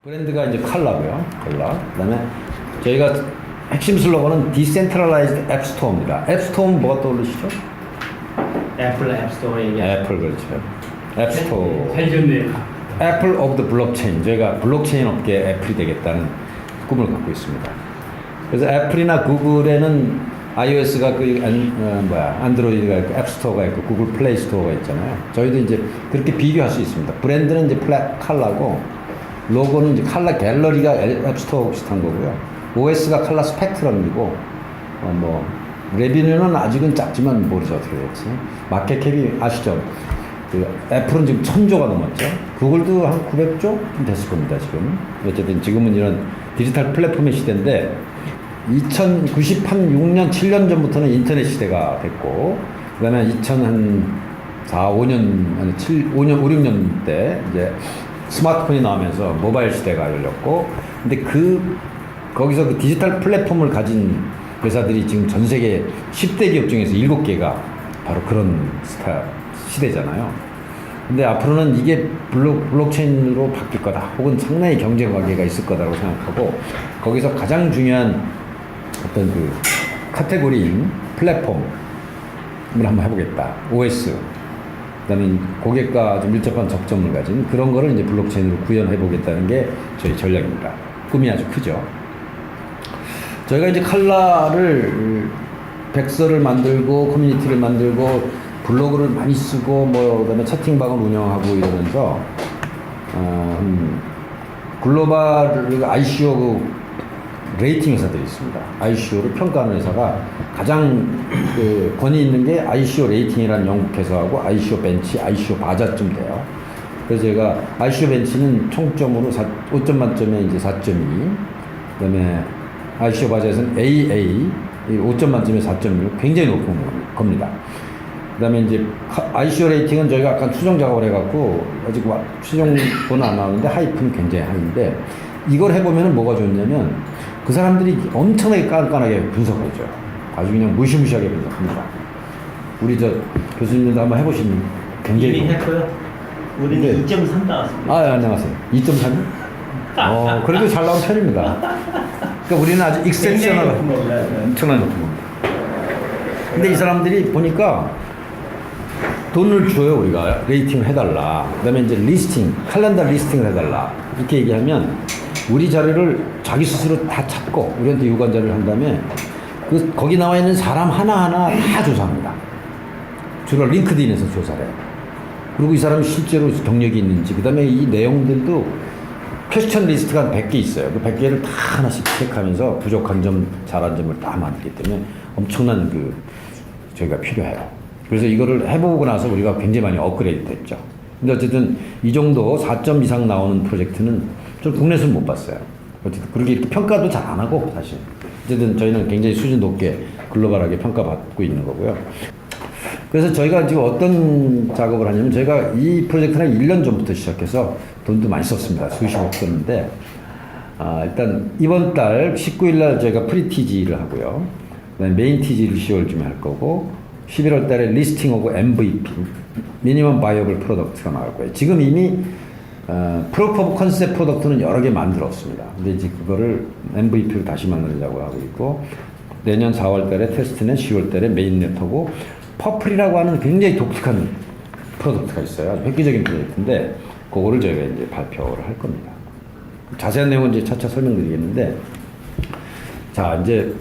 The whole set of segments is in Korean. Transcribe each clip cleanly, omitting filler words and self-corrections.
브랜드가 이제 칼라고요. 칼라. 그다음에 저희가 핵심 슬로건은 Decentralized App Store입니다. 앱 스토어는 뭐가 떠오르시죠? 애플 앱스토어 얘기. 애플 그렇죠. 앱 스토어. 잘 좋네요. 애플 오브 더 블록체인. 저희가 블록체인 업계의 애플이 되겠다는 꿈을 갖고 있습니다. 그래서 애플이나 구글에는 iOS가 안드로이드가 있고 앱 스토어가 있고 구글 플레이 스토어가 있잖아요. 저희도 이제 그렇게 비교할 수 있습니다. 브랜드는 이제 칼라고 로고는 이제 칼라 갤러리가 앱 스토어 비슷한 거고요. OS가 칼라 스펙트럼이고 레비뉴는 아직은 작지만 모르죠 어떻게 될지. 마켓캡이 아시죠? 그 애플은 지금 1000조가 넘었죠. 구글도 한 900조 좀 됐을 겁니다 지금. 어쨌든 지금은 이런 디지털 플랫폼의 시대인데 2096년 7년 전부터는 인터넷 시대가 됐고 그다음에 2004, 5년, 5, 6년 때 이제 스마트폰이 나오면서 모바일 시대가 열렸고 근데 거기서 그 디지털 플랫폼을 가진 회사들이 지금 전 세계 10대 기업 중에서 7개가 바로 그런 시대잖아요. 근데 앞으로는 이게 블록체인으로 바뀔 거다. 혹은 상당히 경쟁 관계가 있을 거다라고 생각하고 거기서 가장 중요한 어떤 그 카테고리인 플랫폼을 한번 해보겠다. OS. 그다음에 고객과 좀 밀접한 접점을 가진 그런 거를 이제 블록체인으로 구현해보겠다는 게 저희 전략입니다. 꿈이 아주 크죠. 저희가 이제 칼라를 백서를 만들고 커뮤니티를 만들고 블로그를 많이 쓰고 그다음에 채팅방을 운영하고 이러면서 글로벌 ICO 레이팅 회사들이 있습니다. ICO를 평가하는 회사가 가장 권위 있는 게 ICO 레이팅이라는 영국 회사하고 ICO 벤치, ICO 바자쯤 돼요. 그래서 제가 ICO 벤치는 총점으로 5점 만점에 이제 4.2, 그다음에 ICO 바자에서는 AA 5점 만점에 4.6, 굉장히 높은 겁니다. 그다음에 이제 ICO 레이팅은 저희가 약간 추정 작업을 해갖고 아직 추정본은 안 나오는데 하이프는 굉장히 하인데 이걸 해보면 뭐가 좋냐면 그 사람들이 엄청나게 깐깐하게 분석하죠. 아주 그냥 무시무시하게 분석합니다. 우리 저 교수님도 한번 해보시면 굉장히 이미 했고요. 우리는 2.3 나왔습니다. 안녕하세요. 2.3? 그래도 잘 나온 편입니다. 그러니까 우리는 아주 익셉셔널 엄청나게 높은 겁니다. 근데 이 사람들이 보니까 돈을 줘요. 우리가 레이팅을 해달라. 그 다음에 이제 리스팅, 칼렌더 리스팅을 해달라. 이렇게 얘기하면 우리 자료를 자기 스스로 다 찾고 우리한테 유관자를 한 다음에 거기 나와 있는 사람 하나하나 다 조사합니다. 주로 링크드인에서 조사를 해요. 그리고 이 사람이 실제로 경력이 있는지, 그 다음에 이 내용들도 퀘스천 리스트가 한 100개 있어요. 그 100개를 다 하나씩 체크하면서 부족한 점, 잘한 점을 다 만들기 때문에 엄청난 저희가 필요해요. 그래서 이거를 해보고 나서 우리가 굉장히 많이 업그레이드 됐죠. 근데 어쨌든 이 정도 4점 이상 나오는 프로젝트는 좀 국내에서는 못 봤어요. 어쨌든 그렇게 이렇게 평가도 잘 안 하고 사실. 어쨌든 저희는 굉장히 수준 높게 글로벌하게 평가받고 있는 거고요. 그래서 저희가 지금 어떤 작업을 하냐면 저희가 이 프로젝트는 1년 전부터 시작해서 돈도 많이 썼습니다. 수십억 썼는데 일단 이번 달 19일 날 저희가 프리티지를 하고요. 그다음에 메인 티지를 10월쯤에 할 거고 11월 달에 리스팅 오브 MVP 미니멈 바이어블 프로덕트가 나올 거예요. 지금 이미 프로프 오브 컨셉 프로덕트는 여러 개 만들었습니다. 근데 이제 그거를 MVP로 다시 만들자고 하고 있고 내년 4월 달에 테스트는 10월 달에 메인넷하고 퍼플이라고 하는 굉장히 독특한 프로덕트가 있어요. 획기적인 프로젝트인데 그거를 저희가 이제 발표를 할 겁니다. 자세한 내용은 이제 차차 설명드리겠는데 자 이제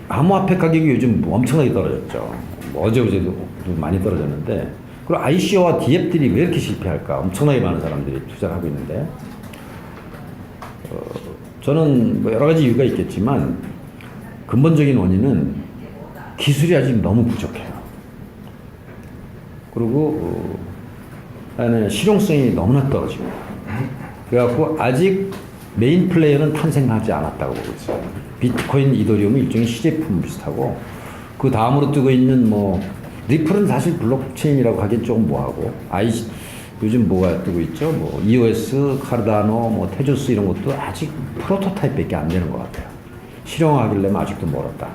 암호화폐 가격이 요즘 엄청나게 떨어졌죠. 어제도 많이 떨어졌는데 그리고 ICO와 DApp들이 왜 이렇게 실패할까? 엄청나게 많은 사람들이 투자를 하고 있는데 저는 여러 가지 이유가 있겠지만 근본적인 원인은 기술이 아직 너무 부족해요. 그리고 실용성이 너무나 떨어지고 그래갖고 아직 메인 플레이어는 탄생하지 않았다고 보고 있어요. 비트코인, 이더리움은 일종의 시제품 비슷하고 그 다음으로 뜨고 있는 리플은 사실 블록체인이라고 하기엔 조금 뭐하고 요즘 뭐가 뜨고 있죠? EOS, 카르다노, 테조스 이런 것도 아직 프로토타입밖에 안 되는 것 같아요. 실용화하려면 아직도 멀었다.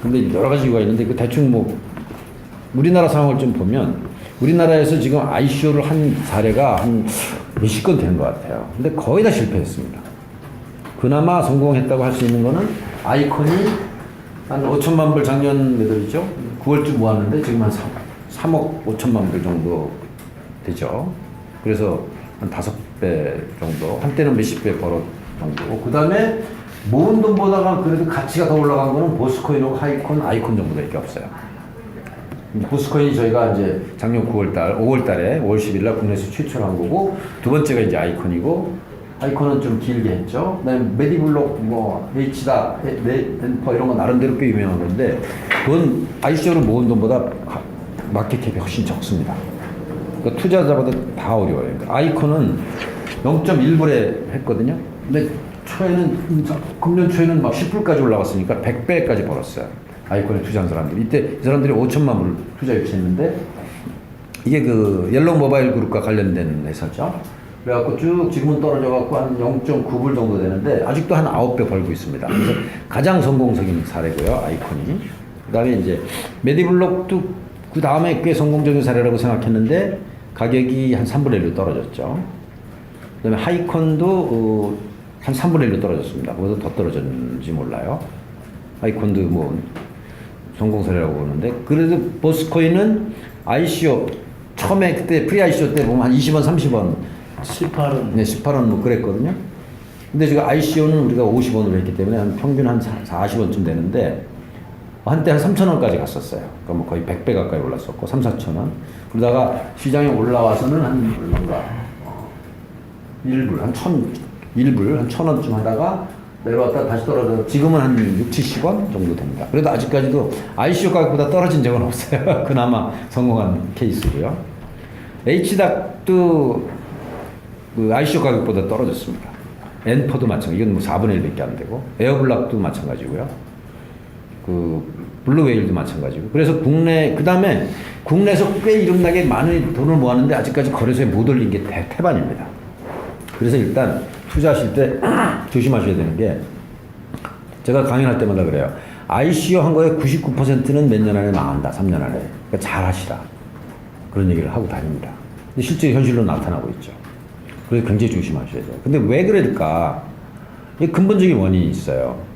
근데 여러 가지 이유가 있는데 대충 우리나라 상황을 좀 보면 우리나라에서 지금 ICO를 한 사례가 한 몇십 건 되는 것 같아요. 근데 거의 다 실패했습니다. 그나마 성공했다고 할 수 있는 거는 아이콘이 한 5천만 불 작년 몇 월이죠? 9월쯤 모았는데 지금 한 3억 5천만 불 정도 되죠. 그래서 한 5배 정도, 한때는 몇십 배 벌었 정도고, 그 다음에 모은 돈보다가 그래도 가치가 더 올라간 거는 보스코인하고 하이콘, 아이콘 정도밖에 없어요. 보스코인이 저희가 이제 작년 5월 달에 5월 10일 날 국내에서 최초로 한 거고, 두 번째가 이제 아이콘이고, 아이콘은 좀 길게 했죠. 그다음에 메디블록, 뭐, H다, 덴퍼 이런 거 나름대로 꽤 유명한 건데, 그건 ICO로 모은 돈보다 마켓캡이 훨씬 적습니다. 그러니까 투자자보다 다 어려워요. 그러니까 아이콘은 0.1불에 했거든요. 근데 초에는, 금년 초에는 막 10불까지 올라갔으니까 100배까지 벌었어요. 아이콘에 투자한 사람들이. 이때 이 사람들이 5천만 불 투자 유치했는데, 이게 그 옐로우 모바일 그룹과 관련된 회사죠. 그래갖고 쭉 지금은 떨어져갖고 한 0.9불 정도 되는데, 아직도 한 9배 벌고 있습니다. 그래서 가장 성공적인 사례고요, 아이콘이. 그 다음에 이제 메디블록도 그 다음에 꽤 성공적인 사례라고 생각했는데, 가격이 한 3분의 1로 떨어졌죠. 그 다음에 하이콘도 한 3분의 1로 떨어졌습니다. 거기서 더 떨어졌는지 몰라요. 하이콘도 뭐 성공 사례라고 보는데, 그래도 보스코인은 ICO 처음에 그때 프리 ICO 때 보면 한 20원, 30원, 18원. 네, 18원 뭐 그랬거든요. 근데 지금 ICO는 우리가 50원으로 했기 때문에 한 평균 한 40원쯤 되는데, 한때 한 3,000원까지 갔었어요. 그러니까 뭐 거의 100배 가까이 올랐었고, 3, 4,000원. 그러다가 시장에 올라와서는 한 얼마인가 1불, 한 1불, 한 1,000원쯤 하다가 내려왔다 다시 떨어져서 지금은 한 6, 70원 정도 됩니다. 그래도 아직까지도 ICO 가격보다 떨어진 적은 없어요. 그나마 성공한 케이스고요. HDAC도 그 ICO 가격보다 떨어졌습니다. 엔퍼도 마찬가지. 이건 뭐 4분의 1밖에 안 되고, 에어블락도 마찬가지고요. 그 블루웨일도 마찬가지고. 그래서 그 다음에 국내에서 꽤 이름나게 많은 돈을 모았는데 아직까지 거래소에 못 올린 게 태반입니다. 그래서 일단 투자하실 때 조심하셔야 되는 게, 제가 강연할 때마다 그래요. ICO 한 거에 99%는 몇 년 안에 망한다. 3년 안에. 그러니까 잘 하시라. 그런 얘기를 하고 다닙니다. 근데 실제 현실로 나타나고 있죠. 그래서 굉장히 조심하셔야 돼요. 근데 왜 그럴까? 이 근본적인 원인이 있어요.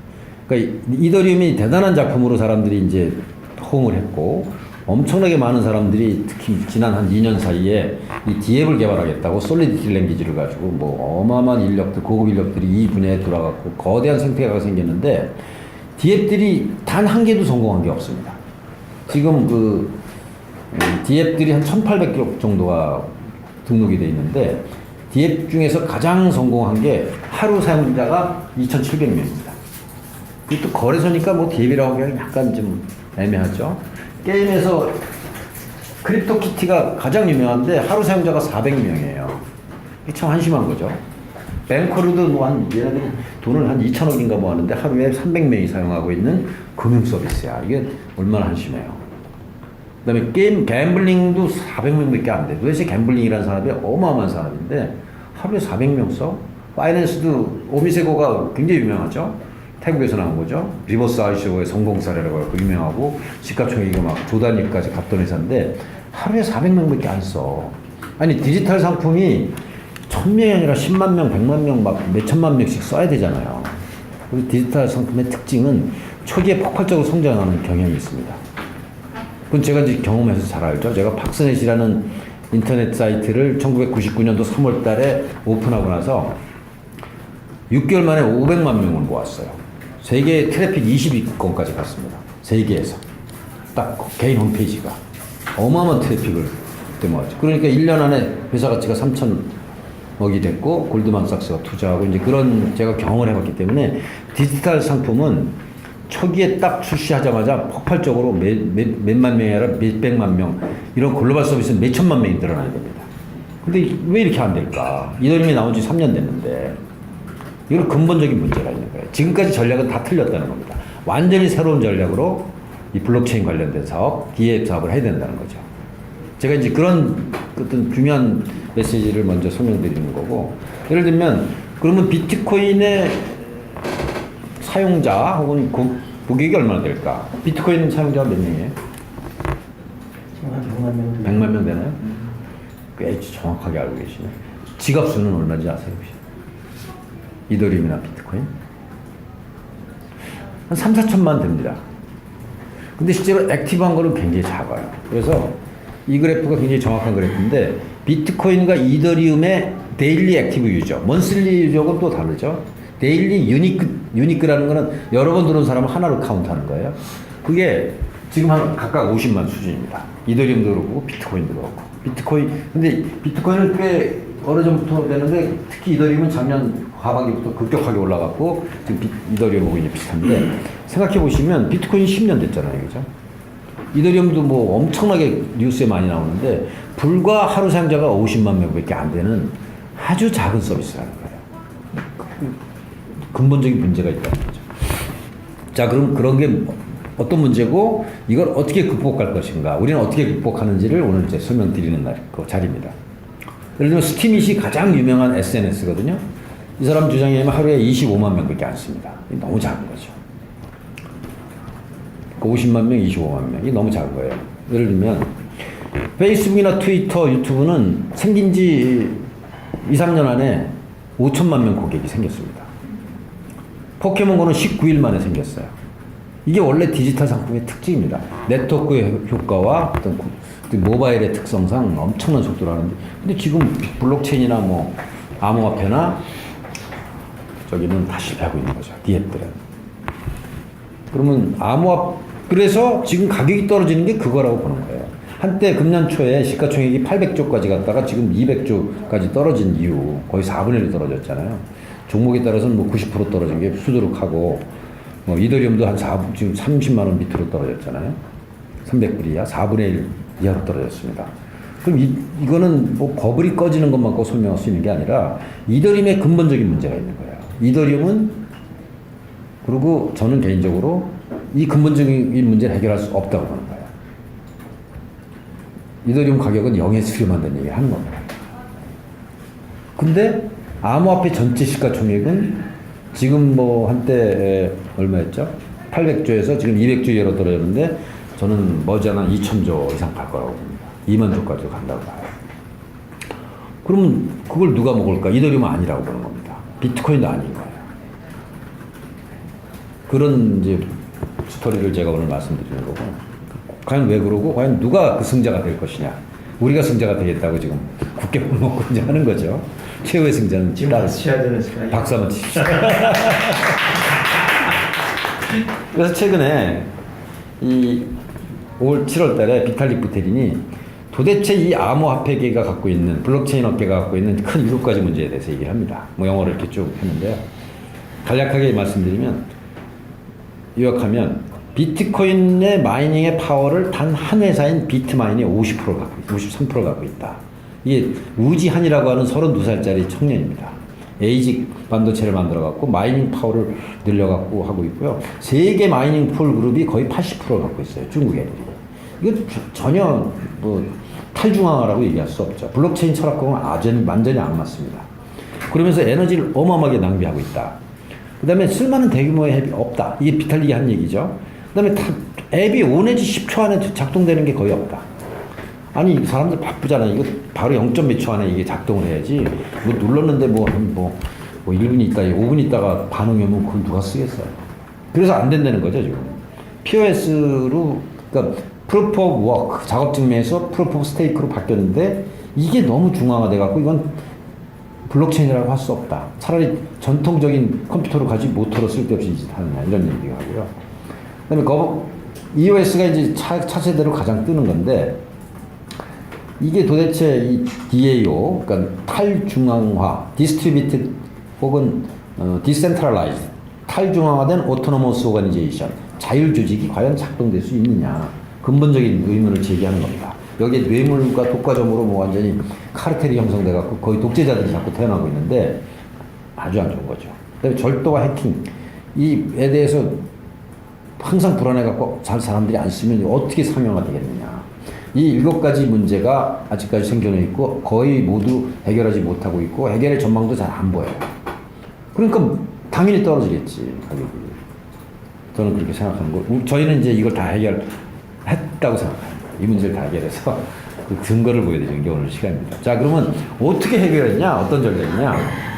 그러니까 이더리움이 대단한 작품으로 사람들이 이제 호응을 했고, 엄청나게 많은 사람들이 특히 지난 한 2년 사이에 이 디앱을 개발하겠다고 솔리디티 랭귀지를 가지고 뭐 어마어마한 인력들, 고급 인력들이 이 분야에 들어갔고 거대한 생태계가 생겼는데, 디앱들이 단 한 개도 성공한 게 없습니다. 지금 그 디앱들이 한 1,800개 정도가 등록이 돼 있는데, 디앱 중에서 가장 성공한 게 하루 사용자가 2,700명입니다. 이것도 거래소니까 뭐 디앱이라고 하기가 약간 좀 애매하죠. 게임에서 크립토키티가 가장 유명한데 하루 사용자가 400명이에요. 이게 참 한심한 거죠. 뱅커루도 뭐 얘네들이 돈을 한 2천억인가 뭐 하는데 하루에 300명이 사용하고 있는 금융 서비스야. 이게 얼마나 한심해요. 그 다음에 갬블링도 400명밖에 안 돼. 도대체 갬블링이라는 산업이 어마어마한 산업인데 하루에 400명 써? 파이낸스도 오미세고가 굉장히 유명하죠. 태국에서 나온 거죠. 리버스 ICO의 성공 사례라고 해서 유명하고, 시가총액이 막 조 단위까지 갔던 회사인데 하루에 400명밖에 안 써. 아니 디지털 상품이 1,000명이 아니라 10만 명, 100만 명, 막 몇천만 명씩 써야 되잖아요. 그리고 디지털 상품의 특징은 초기에 폭발적으로 성장하는 경향이 있습니다. 그건 제가 이제 경험해서 잘 알죠. 제가 팍스넷이라는 인터넷 사이트를 1999년도 3월 달에 오픈하고 나서 6개월 만에 500만 명을 모았어요. 세계 트래픽 20위권까지 갔습니다. 세계에서. 딱 개인 홈페이지가. 어마어마한 트래픽을 그때 모았죠. 그러니까 1년 안에 회사 가치가 3,000억이 됐고, 골드만삭스가 투자하고, 이제 그런 제가 경험을 해봤기 때문에 디지털 상품은 초기에 딱 출시하자마자 폭발적으로 몇만 명이 아니라 몇백만 명, 이런 글로벌 서비스는 몇천만 명이 늘어나야 됩니다. 근데 왜 이렇게 안 될까? 이더리움이 나온 지 3년 됐는데, 이건 근본적인 문제가 있는 거예요. 지금까지 전략은 다 틀렸다는 겁니다. 완전히 새로운 전략으로 이 블록체인 관련된 사업, 디앱 사업을 해야 된다는 거죠. 제가 이제 그런 어떤 중요한 메시지를 먼저 설명드리는 거고, 예를 들면, 그러면 비트코인의 사용자 혹은 고객이 얼마나 될까? 비트코인 사용자가 몇 명이에요? 지금 한 100만 명. 100만 명 되나요? 꽤 정확하게 알고 계시네. 지갑수는 얼마인지 아세요 혹시? 이더리움이나 비트코인? 한 3, 4천만 됩니다. 근데 실제로 액티브한 거는 굉장히 작아요. 그래서 이 그래프가 굉장히 정확한 그래프인데 비트코인과 이더리움의 데일리 액티브 유저, 먼슬리 유저하고는 또 다르죠. 데일리 유니크라는 거는 여러 번 들어온 사람을 하나로 카운트하는 거예요. 그게 지금 한 각각 50만 수준입니다. 이더리움도 그렇고 비트코인도 그렇고. 근데 비트코인은 꽤 오래전부터 되는데 특히 이더리움은 작년 하반기부터 급격하게 올라갔고 지금 이더리움하고 이제 비슷한데 생각해 보시면 비트코인이 10년 됐잖아요. 그죠? 이더리움도 뭐 엄청나게 뉴스에 많이 나오는데 불과 하루 사용자가 50만 명밖에 안 되는 아주 작은 서비스라는 거예요. 근본적인 문제가 있다는 거죠. 자, 그럼 그런 게 어떤 문제고 이걸 어떻게 극복할 것인가, 우리는 어떻게 극복하는지를 오늘 이제 설명드리는 그 자리입니다. 예를 들면 스팀잇이 가장 유명한 SNS거든요. 이 사람 주장에 의하면 하루에 25만 명밖에 안 씁니다. 너무 작은 거죠. 50만 명, 25만 명. 이게 너무 작은 거예요. 예를 들면 페이스북이나 트위터, 유튜브는 생긴 지 2, 3년 안에 5천만 명 고객이 생겼습니다. 포켓몬고는 19일 만에 생겼어요. 이게 원래 디지털 상품의 특징입니다. 네트워크의 효과와 어떤 모바일의 특성상 엄청난 속도로 하는데, 근데 지금 블록체인이나 뭐 암호화폐나 저기는 다 실패하고 있는 거죠. 디앱들은. 그러면 그래서 지금 가격이 떨어지는 게 그거라고 보는 거예요. 한때 금년 초에 시가총액이 800조까지 갔다가 지금 200조까지 떨어진 이유, 거의 4분의 1이 떨어졌잖아요. 종목에 따라서는 뭐 90% 떨어진 게 수두룩하고, 뭐 이더리움도 지금 30만 원 밑으로 떨어졌잖아요. 300불 이하, 4분의 1 이하로 떨어졌습니다. 그럼 이거는 뭐 버블이 꺼지는 것만 꼭 설명할 수 있는 게 아니라 이더리움의 근본적인 문제가 있는 거예요. 이더리움은, 그리고 저는 개인적으로 이 근본적인 문제를 해결할 수 없다고 보는 거예요. 이더리움 가격은 0에 수렴한다는 얘기를 하는 겁니다. 근데 암호화폐 전체 시가총액은 지금 뭐 한때 얼마였죠? 800조에서 지금 200조 이하로 떨어졌는데 저는 머지않아 2,000조 이상 갈 거라고 봅니다. 2만 조까지 간다고 봐요. 그러면 그걸 누가 먹을까? 이더리움은 아니라고 보는 겁니다. 비트코인도 아닌 거예요. 그런 이제 스토리를 제가 오늘 말씀드리는 거고, 과연 왜 그러고 과연 누가 그 승자가 될 것이냐. 우리가 승자가 되겠다고 지금 굳게 먹고 이제 하는 거죠. 최후의 승자는 지금 박수 쳐야 되는 시간이. 박수 한번 치십시오. 그래서 최근에 올 7월 달에 비탈릭 부테린이 도대체 이 암호화폐계가 갖고 있는, 블록체인 업계가 갖고 있는 큰 7가지 문제에 대해서 얘기를 합니다. 뭐 영어로 이렇게 쭉 했는데요. 간략하게 말씀드리면, 요약하면 비트코인의 마이닝의 파워를 단 한 회사인 비트마인이 53% 갖고 있다. 이게 우지한이라고 하는 32살짜리 청년입니다. 에이직 반도체를 만들어갖고 마이닝 파워를 늘려갖고 하고 있고요. 세계 마이닝 풀 그룹이 거의 80% 갖고 있어요. 중국 애들이. 이거 전혀 뭐 탈중앙화라고 얘기할 수 없죠. 블록체인 철학과는 완전히 안 맞습니다. 그러면서 에너지를 어마어마하게 낭비하고 있다. 그 다음에 쓸만한 대규모의 앱이 없다. 이게 비탈릭이 한 얘기죠. 그 다음에 앱이 5 내지 10초 안에 작동되는 게 거의 없다. 아니, 사람들 바쁘잖아요. 이거 바로 0. 몇 초 안에 이게 작동을 해야지. 뭐 눌렀는데 뭐 1분 있다, 5분 있다가 반응이 오면 그걸 누가 쓰겠어요. 그래서 안 된다는 거죠, 지금. POS로, 그러니까 Proof of Work, 작업 증명에서 Proof of Stake로 바뀌었는데 이게 너무 중앙화돼갖고 이건 블록체인이라고 할 수 없다. 차라리 전통적인 컴퓨터로 가지 모터로 쓸데없이 하느냐, 이런 얘기가 하고요. 그 다음에 EOS가 이제 차세대로 가장 뜨는 건데, 이게 도대체 이 DAO, 그러니까 탈중앙화, Distributed 혹은 Decentralized, 탈중앙화된 Autonomous Organization, 자율조직이 과연 작동될 수 있느냐, 근본적인 의문을 제기하는 겁니다. 여기에 뇌물과 독과점으로 뭐 완전히 카르텔이 형성돼갖고 거의 독재자들이 자꾸 태어나고 있는데 아주 안 좋은 거죠. 그다음에 절도와 해킹, 이에 대해서 항상 불안해갖고 사람들이 안 쓰면 어떻게 상용화되겠느냐. 이 7가지 문제가 아직까지 생겨나 있고 거의 모두 해결하지 못하고 있고 해결의 전망도 잘 안 보여요. 그러니까 당연히 떨어지겠지, 가격이. 저는 그렇게 생각하는 거고, 저희는 이제 이걸 다 해결했다고 생각합니다. 이 문제를 다 해결해서 그 증거를 보여드리는 게 오늘 시간입니다. 자, 그러면 어떻게 해결했냐? 어떤 전략이냐?